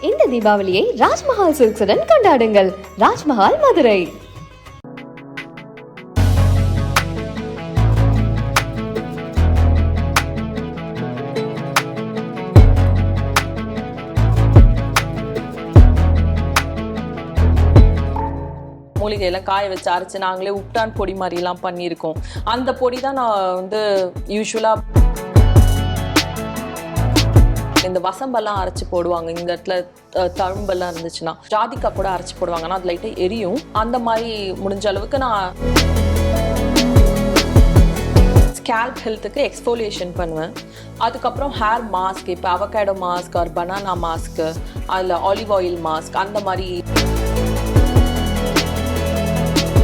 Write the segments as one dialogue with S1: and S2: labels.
S1: இந்த தீபாவளியை ராஜ்மஹால் சில்க்ஸுடன் கொண்டாடுங்கள். ராஜ்மஹால் மதுரை.
S2: மூலிகையெல்லாம் காய வச்சு அரைச்சு நாங்களே உப்டான் பொடி மாதிரிலாம் பண்ணியிருக்கோம். அந்த பொடி தான் நான் வந்து யூஸ்வலாக இந்த வசம்பெல்லாம் அரைச்சி போடுவாங்க. இந்த இடத்துல தழும்பெல்லாம் இருந்துச்சுன்னா ஜாதிக்காய் கூட அரைச்சி போடுவாங்க. ஆனால் அது லைட்டாக எரியும். அந்த மாதிரி முடிஞ்ச அளவுக்கு நான் ஸ்கேல்ப் ஹெல்த்துக்கு எக்ஸ்ஃபோலியேஷன் பண்ணுவேன். அதுக்கப்புறம் ஹேர் மாஸ்க், இப்போ avocado mask or banana mask, அதில் ஆலிவ் ஆயில் மாஸ்க், அந்த மாதிரி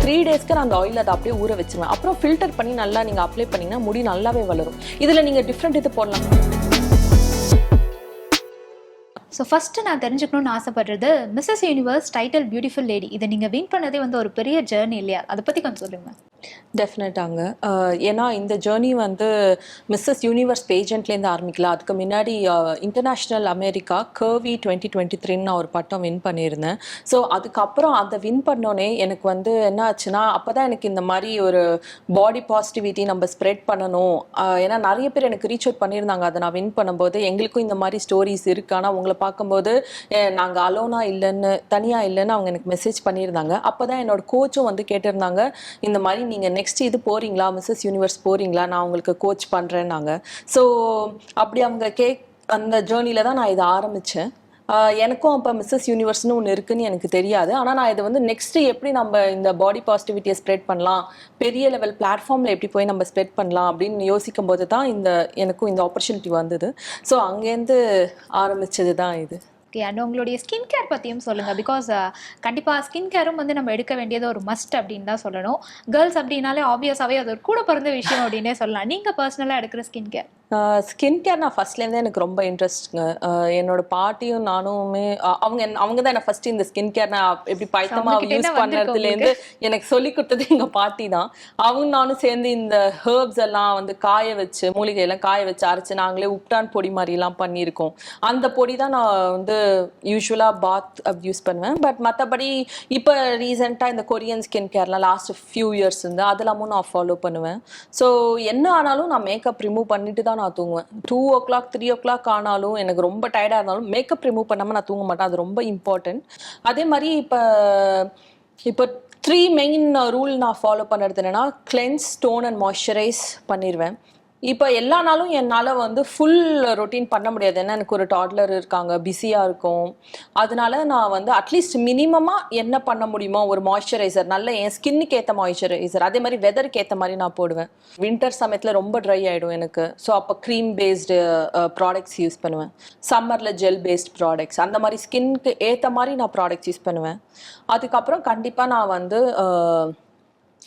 S2: 3 டேஸ்க்கு நான் அந்த ஆயில் அதை அப்படியே ஊற வச்சுருவேன். அப்புறம் ஃபில்டர் பண்ணி நல்லா நீங்கள் அப்ளை பண்ணிங்கன்னா முடி நல்லாவே வளரும். இதில் நீங்கள் டிஃப்ரெண்ட் இது போடலாம்.
S3: ஸோ ஃபஸ்ட்டு நான் தெரிஞ்சுக்கணும்னு ஆசைப்படுறது Mrs universe title beautiful lady. இதை நீங்கள் வின் பண்ணதே வந்து ஒரு பெரிய ஜேர்னி இல்லையா? அதை பற்றி கொஞ்சம் சொல்லுங்கள்.
S2: டெஃபினட்டாங்க. ஏன்னா இந்த ஜேர்னி வந்து மிஸ்ஸஸ் யூனிவர்ஸ் பேஜெண்ட்லேருந்து ஆரம்பிக்கல. அதுக்கு முன்னாடி இன்டர்நேஷ்னல் அமெரிக்கா கர்வி 2023 நான் ஒரு பட்டம் வின் பண்ணியிருந்தேன். ஸோ அதுக்கப்புறம் அதை வின் பண்ணோன்னே எனக்கு வந்து என்ன ஆச்சுன்னா, அப்போ தான் எனக்கு இந்த மாதிரி ஒரு பாடி பாசிட்டிவிட்டி நம்ம ஸ்ப்ரெட் பண்ணணும். ஏன்னா நிறைய பேர் எனக்கு ரீச் அவுட் பண்ணியிருந்தாங்க. அதை நான் வின் பண்ணும்போது எங்களுக்கும் இந்த மாதிரி ஸ்டோரிஸ் இருக்குது, ஆனால் உங்களை பார்க்கும்போது நாங்கள் அலோனா இல்லைன்னு, தனியாக இல்லைன்னு அவங்க எனக்கு மெசேஜ் பண்ணியிருந்தாங்க. அப்போ தான் என்னோட கோச்சும் வந்து கேட்டிருந்தாங்க, இந்த மாதிரி நீங்கள் நெக்ஸ்ட் இது போகிறீங்களா, மிஸ்ஸஸ் யூனிவர்ஸ் போகிறீங்களா, நான் உங்களுக்கு கோச் பண்ணுறேன்னாங்க. ஸோ அப்படி அவங்க அந்த ஜேர்னியில் தான் நான் இதை ஆரம்பித்தேன். எனக்கும் அப்போ மிஸ்ஸஸ் யூனிவர்ஸ்னு ஒன்று இருக்குன்னு எனக்கு தெரியாது. ஆனால் நான் இதை வந்து நெக்ஸ்ட்டு எப்படி நம்ம இந்த பாடி பாசிட்டிவிட்டியை ஸ்ப்ரெட் பண்ணலாம், பெரிய லெவல் பிளாட்ஃபார்மில் எப்படி போய் நம்ம ஸ்ப்ரெட் பண்ணலாம் அப்படின்னு யோசிக்கும் போது தான் எனக்கும் இந்த ஆப்பர்ச்சுனிட்டி வந்தது. ஸோ அங்கேருந்து ஆரம்பித்தது தான் இது.
S3: ஓகே, அண்ட் உங்களுடைய ஸ்கின் கேர் பற்றியும் சொல்லுங்கள். பிகாஸ் கண்டிப்பாக ஸ்கின் கேரும் வந்து நம்ம எடுக்க வேண்டியது ஒரு மஸ்ட் அப்படின்னு தான் சொல்லணும். கேர்ள்ஸ் அப்படின்னாலே ஆப்வியஸாகவே அது ஒரு கூட பிறந்த விஷயம் அப்படின்னே சொல்லலாம். நீங்கள் பர்சனலாக எடுக்கிற ஸ்கின் கேர்?
S2: ஸ்கின் கேர் நான் ஃபர்ஸ்ட்லேருந்தே எனக்கு ரொம்ப இன்ட்ரெஸ்ட்டுங்க. என்னோட பாட்டியும் நானுமே அவங்க தான் என்னை ஃபர்ஸ்ட் இந்த ஸ்கின் கேர் நான் எப்படி பைத்தமாக யூஸ் பண்ணுறதுலேருந்து எனக்கு சொல்லி கொடுத்தது எங்கள் பாட்டி தான். அவங்க நானும் சேர்ந்து இந்த ஹெர்ப்ஸ் எல்லாம் வந்து காய வச்சு, மூலிகையெல்லாம் காய வச்சு அரைச்சு நாங்களே உப்டான் பொடி மாதிரிலாம் பண்ணியிருக்கோம். அந்த பொடி தான் நான் வந்து யூஸ்வலாக பாத் யூஸ் பண்ணுவேன். பட் மற்றபடி இப்போ ரீசெண்டாக இந்த கொரியன் ஸ்கின் கேர்லாம் லாஸ்ட் ஃபியூ இயர்ஸ் இருந்து அதெல்லாமும் நான் ஃபாலோ பண்ணுவேன். ஸோ என்ன ஆனாலும் நான் மேக்கப் ரிமூவ் பண்ணிட்டு தான் நான் தூங்குவேன். 2 o'clock 3 o'clock ஆனாலும் எனக்கு ரொம்ப டயர்டாக இருந்தாலும் மேக்கப் ரிமூவ் பண்ணாமல் நான் தூங்க மாட்டேன். அது ரொம்ப இம்பார்ட்டன்ட். அதே மாதிரி இப்போ 3 மெயின் ரூல் நான் ஃபாலோ பண்ணுறது என்னென்னா, கிளென்ஸ், டோன் அண்ட் மாய்ஸ்சரைஸ் பண்ணிடுவேன். இப்போ எல்லா நாளும் என்னால் வந்து ஃபுல் ரொட்டீன் பண்ண முடியாது. ஏன்னா எனக்கு ஒரு டாட்லர் இருக்காங்க, பிஸியாக இருக்கும். அதனால நான் வந்து அட்லீஸ்ட் மினிமமாக என்ன பண்ண முடியுமோ ஒரு மாய்ஸ்சரைசர், நல்ல என் ஸ்கின்னுக்கு ஏற்ற மாய்ஸ்சரைசர், அதே மாதிரி வெதருக்கு ஏற்ற மாதிரி நான் போடுவேன். வின்டர் சமயத்தில் ரொம்ப ட்ரை ஆகிடும் எனக்கு. ஸோ அப்போ க்ரீம் பேஸ்டு ப்ராடக்ட்ஸ் யூஸ் பண்ணுவேன். சம்மரில் ஜெல் பேஸ்ட் ப்ராடக்ட்ஸ், அந்த மாதிரி ஸ்கின்னுக்கு ஏற்ற மாதிரி நான் ப்ராடக்ட்ஸ் யூஸ் பண்ணுவேன். அதுக்கப்புறம் கண்டிப்பாக நான் வந்து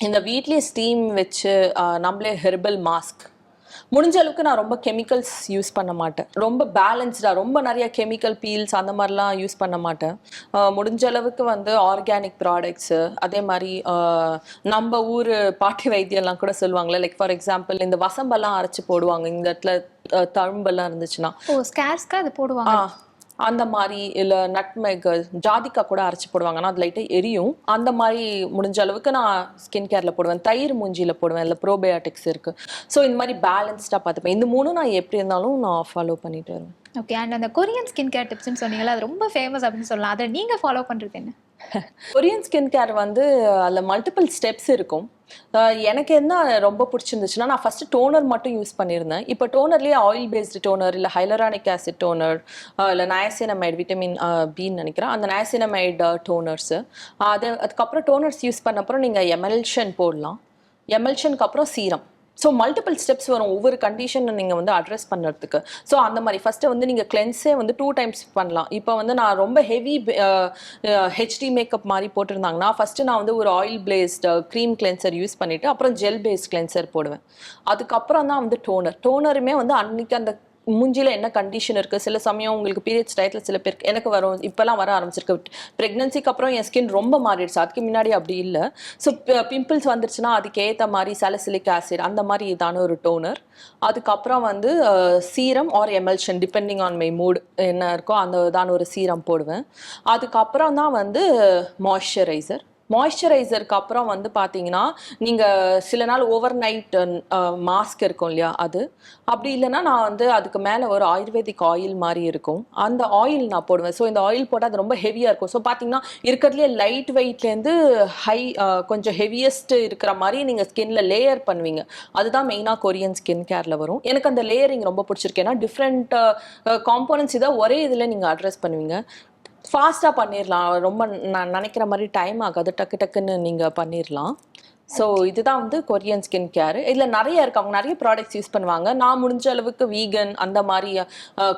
S2: இந்த வீட்லேயே ஸ்டீம் வச்சு நம்மளே ஹெர்பல் மாஸ்க், முடிஞ்ச அளவுக்கு நான் ரொம்ப கெமிக்கல்ஸ் யூஸ் பண்ண மாட்டேன். ரொம்ப பேலன்ஸ்டாக, ரொம்ப நிறைய கெமிக்கல் பீல்ஸ் அந்த மாதிரிலாம் யூஸ் பண்ண மாட்டேன். முடிஞ்ச அளவுக்கு வந்து ஆர்கானிக் ப்ராடக்ட்ஸு, அதே மாதிரி நம்ம ஊர் பாட்டி வைத்தியம்லாம் கூட சொல்லுவாங்களே, லைக் ஃபார் எக்ஸாம்பிள் இந்த வசம்பெல்லாம் அரைச்சி போடுவாங்க. இந்த இடத்துல தழும்பெல்லாம் இருந்துச்சுன்னா
S3: ஸ்கேர்ஸ்க்கு அது போடுவாங்க.
S2: அந்த மாதிரி இல்லை நட்மெக், ஜாதிக்காய் கூட அரைச்சி போடுவாங்க. ஆனால் அது லைட்டாக எரியும். அந்த மாதிரி முடிஞ்ச அளவுக்கு நான் ஸ்கின் கேரில் போடுவேன். தயிர் மூஞ்சியில் போடுவேன், இல்லை ப்ரோபயோட்டிக்ஸ் இருக்குது. ஸோ இந்த மாதிரி பேலன்ஸ்டாக பார்த்துப்பேன். இந்த 3 நான் எப்படி இருந்தாலும் நான் ஃபாலோ பண்ணிட்டு வருவேன்.
S3: ஓகே, அண்ட் அந்த கொரியன் ஸ்கின் கேர் டிப்ஸ்ன்னு சொன்னீங்களா, அது ரொம்ப ஃபேமஸ் அப்படின்னு சொல்லலாம். அதை நீங்கள் ஃபாலோ பண்ணுறது என்ன?
S2: கொரியன் ஸ்கின் கேர் வந்து அதில் மல்டிபிள் ஸ்டெப்ஸ் இருக்கும். எனக்கு என்ன ரொம்ப பிடிச்சிருந்துச்சுன்னா, நான் ஃபஸ்ட்டு டோனர் மட்டும் யூஸ் பண்ணியிருந்தேன். இப்போ டோனர்லேயே ஆயில் பேஸ்டு டோனர், இல்லை ஹைலரானிக் ஆசிட் டோனர், இல்லை நயசினமைடு, விட்டமின் பின்னு நினைக்கிறேன், அந்த நயசினமைடு டோனர்ஸு. அதுக்கப்புறம் டோனர்ஸ் யூஸ் பண்ண அப்புறம் நீங்கள் எமல்ஷன் போடலாம். எமல்ஷனுக்கு அப்புறம் சீரம். ஸோ மல்டிபிள் ஸ்டெப்ஸ் வரும் ஒவ்வொரு கண்டிஷனை நீங்கள் வந்து அட்ரஸ் பண்ணுறதுக்கு. ஸோ அந்த மாதிரி ஃபஸ்ட்டு வந்து நீங்கள் கிளென்ஸே வந்து 2 times பண்ணலாம். இப்போ வந்து நான் ரொம்ப ஹெவி ஹெச்டி மேக்கப் மாதிரி போட்டிருந்தாங்கன்னா, ஃபஸ்ட்டு நான் வந்து ஒரு oil based cream cleanser use பண்ணிவிட்டு அப்புறம் ஜெல் பேஸ்ட் கிளென்சர் போடுவேன். அதுக்கப்புறம் தான் வந்து டோனருமே வந்து அன்றைக்கி அந்த மூஞ்சில என்ன கண்டிஷன் இருக்கு. சில சமயம் உங்களுக்கு பீரியட்ஸ் டயத்தில் சில பேருக்கு எனக்கு வரும், இப்பெல்லாம் வர ஆரம்பிச்சிருக்கு. ப்ரெக்னன்சிக்கு அப்புறம் என் ஸ்கின் ரொம்ப மாறிடுச்சு, அதுக்கு முன்னாடி அப்படி இல்லை. ஸோ பிம்பிள்ஸ் வந்துருச்சுன்னா அதுக்கு ஏற்ற மாதிரி சாலிசிலிக் ஆசிட் அந்த மாதிரி இதான ஒரு டோனர், அதுக்கப்புறம் வந்து serum or emulsion depending on my mood என்ன இருக்கோ அந்த இதான ஒரு சீரம் போடுவேன். அதுக்கப்புறம் தான் வந்து மாய்ஸ்சரைசருக்கு அப்புறம் வந்து பார்த்தீங்கன்னா நீங்கள் சில நாள் ஓவர் நைட் மாஸ்க் இருக்கும் இல்லையா, அது அப்படி இல்லைன்னா நான் வந்து அதுக்கு மேலே ஒரு ஆயுர்வேதிக் ஆயில் மாதிரி இருக்கும், அந்த ஆயில் நான் போடுவேன். ஸோ இந்த ஆயில் போட்டால் அது ரொம்ப ஹெவியாக இருக்கும். ஸோ பார்த்தீங்கன்னா இருக்கிறதுலே லைட் வெயிட்லேருந்து ஹை கொஞ்சம் ஹெவியஸ்ட் இருக்கிற மாதிரி நீங்கள் ஸ்கின்ல லேயர் பண்ணுவீங்க. அதுதான் மெயினாக கொரியன் ஸ்கின் கேரில் வரும். எனக்கு அந்த லேயரிங் ரொம்ப பிடிச்சிருக்கு. ஏன்னா டிஃப்ரெண்ட் காம்போனன்ட்ஸ் இதை ஒரே இதில் நீங்கள் அட்ரஸ் பண்ணுவீங்க. ஃபாஸ்ட்டாக பண்ணிடலாம், ரொம்ப நினைக்கிற மாதிரி டைம் ஆகாது, டக்கு டக்குன்னு நீங்கள் பண்ணிடலாம். ஸோ இதுதான் வந்து கொரியன் ஸ்கின் கேர். இதில் நிறைய இருக்கு, அவங்க நிறைய ப்ராடக்ட்ஸ் யூஸ் பண்ணுவாங்க. நான் முடிஞ்ச அளவுக்கு வீகன் அந்த மாதிரி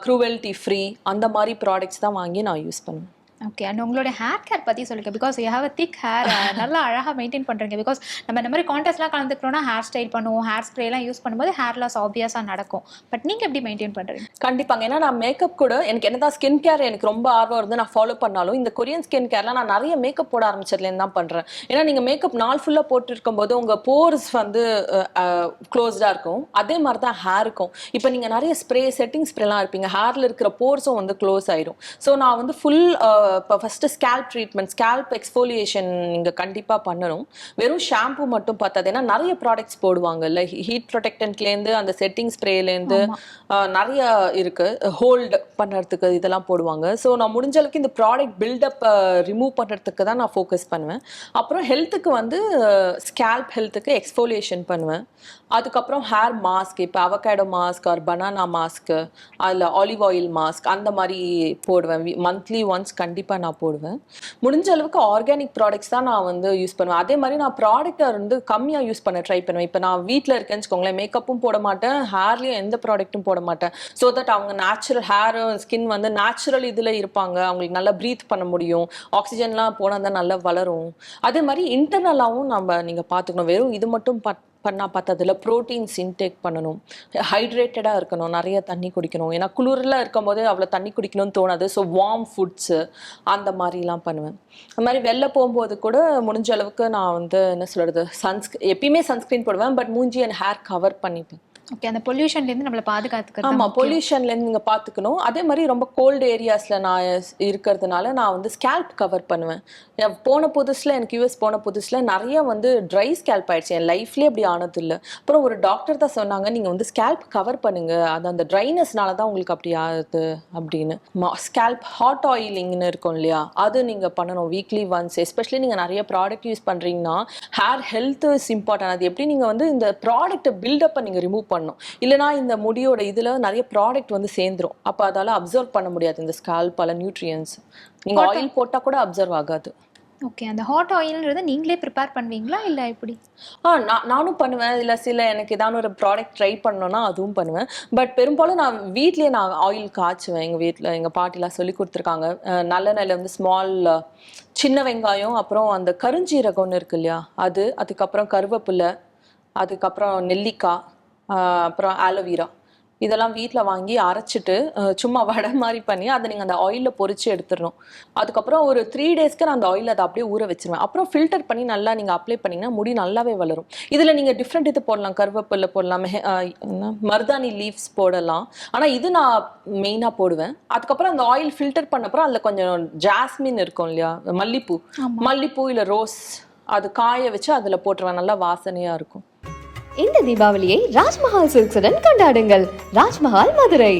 S2: க்ரூவல்ட்டி ஃப்ரீ அந்த மாதிரி ப்ராடக்ட்ஸ் தான் வாங்கி நான் யூஸ் பண்ணுவேன்.
S3: ஓகே. அண்ட் உங்களோட ஹேர் கேர் பற்றி சொல்லுங்க. Because you have a thick hair, நல்லா அழகாக மெயின்டைன் பண்ணுறீங்க. பிகாஸ் நம்ம இந்த மாதிரி கான்டெஸ்ட்லாம் கலந்துக்கிறோன்னா ஹேர் ஸ்டைல் பண்ணுவோம், ஹேர் ஸ்ப்ரேலாம் யூஸ் பண்ணும்போது ஹேர் லாஸ் ஆப்வியஸாக நடக்கும். பட் நீங்கள் எப்படி மெயின்டைன் பண்ணுறீங்க?
S2: கண்டிப்பாங்க. ஏன்னா நான் மேக்கப் கூட எனக்கு என்னதான் ஸ்கின் கேர் எனக்கு ரொம்ப ஆர்வம் இருந்து நான் ஃபாலோ பண்ணாலும் இந்த கொரியன் ஸ்கின் கேர்லாம் நான் நிறைய மேக்கப் போட ஆரம்பிச்சதுலேருந்து தான் பண்ணுறேன். ஏன்னா நீங்கள் மேக்கப் நாள் ஃபுல்லாக போட்டுருக்கும் போது உங்கள் போர்ஸ் வந்து க்ளோஸ்டாக இருக்கும். அதே மாதிரி தான் ஹேருக்கும். இப்போ நீங்கள் நிறைய செட்டிங் ஸ்ப்ரேலாம் இருப்பீங்க, ஹேரில் இருக்கிற போர்ஸும் வந்து க்ளோஸ் ஆயிடும். ஸோ நான் வந்து ஃபுல் இப்போ first scalp treatment, scalp exfoliation நீங்கள் கண்டிப்பாக பண்ணணும். வெறும் ஷாம்பு மட்டும் பார்த்தாது. ஏன்னா நிறைய ப்ராடக்ட்ஸ் போடுவாங்கல்ல, ஹீட் ப்ரொடெக்டன்ட்லேருந்து அந்த செட்டிங் ஸ்ப்ரேலேருந்து நிறைய இருக்குது, ஹோல்டு பண்ணுறதுக்கு இதெல்லாம் போடுவாங்க. ஸோ நான் முடிஞ்ச அளவுக்கு இந்த ப்ராடக்ட் பில்டப் ரிமூவ் பண்ணுறதுக்கு தான் நான் ஃபோக்கஸ் பண்ணுவேன். அப்புறம் ஹெல்த்துக்கு வந்து ஸ்கேல்ப் ஹெல்த்துக்கு எக்ஸ்ஃபோலியேஷன் பண்ணுவேன். அதுக்கப்புறம் ஹேர் மாஸ்க், இப்போ avocado mask or banana mask, அதில் ஆலிவ் ஆயில் மாஸ்க் அந்த மாதிரி போடுவேன். மந்த்லி ஒன்ஸ் கண்டிப்பாக நான் போடுவேன். முடிஞ்ச அளவுக்கு ஆர்கானிக் ப்ராடக்ட்ஸ் தான் நான் வந்து யூஸ் பண்ணுவேன். அதே மாதிரி நான் ப்ராடக்டை வந்து கம்மியாக யூஸ் பண்ண ட்ரை பண்ணுவேன். இப்போ நான் வீட்டில் இருக்கேன்னு வச்சுக்கோங்களேன், மேக்கப்பும் போட மாட்டேன், ஹேர்லேயும் எந்த ப்ராடக்ட்டும் போட மாட்டேன். ஸோ தட் அவங்க நேச்சுரல் ஹேர் ஸ்கின் வந்து நேச்சுரல் இதில் இருப்பாங்க, அவங்களுக்கு நல்லா ப்ரீத் பண்ண முடியும், ஆக்சிஜன்லாம் போனால் தான் நல்லா வளரும். அதே மாதிரி இன்டர்னலாகவும் நீங்கள் பார்த்துக்கணும். வெறும் இது மட்டும் பண்ணால் பார்த்ததில்ல, ப்ரோட்டீன்ஸ் இன்டேக் பண்ணணும், ஹைட்ரேட்டடாக இருக்கணும், நிறைய தண்ணி குடிக்கணும். ஏன்னா குளிரில் இருக்கும் போது அவ்வளோ தண்ணி குடிக்கணும்னு தோணாது. ஸோ வார்ம் ஃபுட்ஸு அந்த மாதிரிலாம் பண்ணுவேன். அது மாதிரி வெளில போகும்போது கூட முடிஞ்ச அளவுக்கு நான் வந்து என்ன சொல்கிறது, எப்பயுமே சன்ஸ்க்ரீன் போடுவேன், பட் மூஞ்சி அண்ட் ஹேர் கவர் பண்ணிப்பேன்.
S3: ஓகே. அந்த பொல்யூஷன்லேருந்து நம்மளை பாதுகாத்துக்கணும்.
S2: ஆமாம், பொல்யூஷன்லேருந்து நீங்கள் பார்த்துக்கணும். அதே மாதிரி ரொம்ப கோல்டு ஏரியாஸில் நான் இருக்கிறதுனால நான் வந்து ஸ்கேல்ப் கவர் பண்ணுவேன். போன புதுசில் எனக்கு யூஎஸ் போன புதுசில் நிறைய வந்து ட்ரை ஸ்கேல்ப் ஆயிடுச்சு, என் லைஃப்லேயே அப்படி ஆனதில்லை. அப்புறம் ஒரு டாக்டர் தான் சொன்னாங்க, நீங்கள் வந்து ஸ்கேல்ப் கவர் பண்ணுங்கள், அது அந்த ட்ரைனஸ்னால தான் உங்களுக்கு அப்படி ஆகுது அப்படின்னு. ஸ்கேல்ப் ஹாட் ஆயிலிங்னு இருக்கும் இல்லையா, அது நீங்கள் பண்ணணும் வீக்லி ஒன்ஸ். எஸ்பெஷலி நீங்கள் நிறைய ப்ராடக்ட் யூஸ் பண்ணுறீங்கன்னா ஹேர் ஹெல்த் இஸ் இம்பார்ட்டன்ட். அது எப்படி நீங்கள் வந்து இந்த ப்ராடக்ட்டை பில்டப்பை நீங்கள் ரிமூவ் பண்ணும், இல்லைனா இந்த முடியோட இதில் நிறைய ப்ராடக்ட் வந்து சேர்ந்துரும். அப்போ அதால் அப்சர்வ் பண்ண முடியாது இந்த ஸ்கால்பால நியூட்ரியன்ஸ். நீங்கள் ஆயில் போட்டால் கூட அப்சர்வ் ஆகாது.
S3: ஓகே. அந்த ஹாட் ஆயில்ன்றது நீங்களே ப்ரிப்பேர் பண்ணுவீங்களா இல்லை எப்படி?
S2: நானும் பண்ணுவேன். இல்லை எனக்கு ஏதாவது ஒரு ப்ராடக்ட் ட்ரை பண்ணணும்னா அதுவும் பண்ணுவேன். பட் பெரும்பாலும் நான் வீட்லேயே நான் ஆயில் காய்ச்சுவேன். எங்கள் வீட்டில் எங்கள் பாட்டிலாம் சொல்லி கொடுத்துருக்காங்க. நல்லெண்ணெயில் வந்து சின்ன வெங்காயம், அப்புறம் அந்த கருஞ்சீரகம்னு இருக்கு இல்லையா, அதுக்கப்புறம் கருவேப்பிலை, அதுக்கப்புறம் நெல்லிக்காய், அப்புறம் ஆலோவேரா, இதெல்லாம் வீட்டில் வாங்கி அரைச்சிட்டு சும்மா வடை மாதிரி பண்ணி அதை நீங்கள் அந்த ஆயிலில் பொரிச்சு எடுத்துடணும். அதுக்கப்புறம் ஒரு 3 டேஸ்க்கு நான் அந்த ஆயில் அதை அப்படியே ஊற வச்சிருவேன். அப்புறம் ஃபில்டர் பண்ணி நல்லா நீங்கள் அப்ளை பண்ணிங்கன்னா முடி நல்லாவே வளரும். இதில் நீங்கள் டிஃப்ரெண்ட் இது போடலாம், கருவேப்பிலை போடலாம், மருதாணி லீவ்ஸ் போடலாம். ஆனால் இது நான் மெயினாக போடுவேன். அதுக்கப்புறம் அந்த ஆயில் ஃபில்டர் பண்ண அப்புறம் அதில் கொஞ்சம் ஜாஸ்மின் இருக்கும் இல்லையா, மல்லிப்பூ இல்லை ரோஸ், அது காய வச்சு அதில் போட்டுருவேன், நல்லா வாசனையாக இருக்கும்.
S1: இந்த தீபாவளியை ராஜ்மஹால் சில்க்ஸுடன் கொண்டாடுங்கள். ராஜ்மஹால் மதுரை.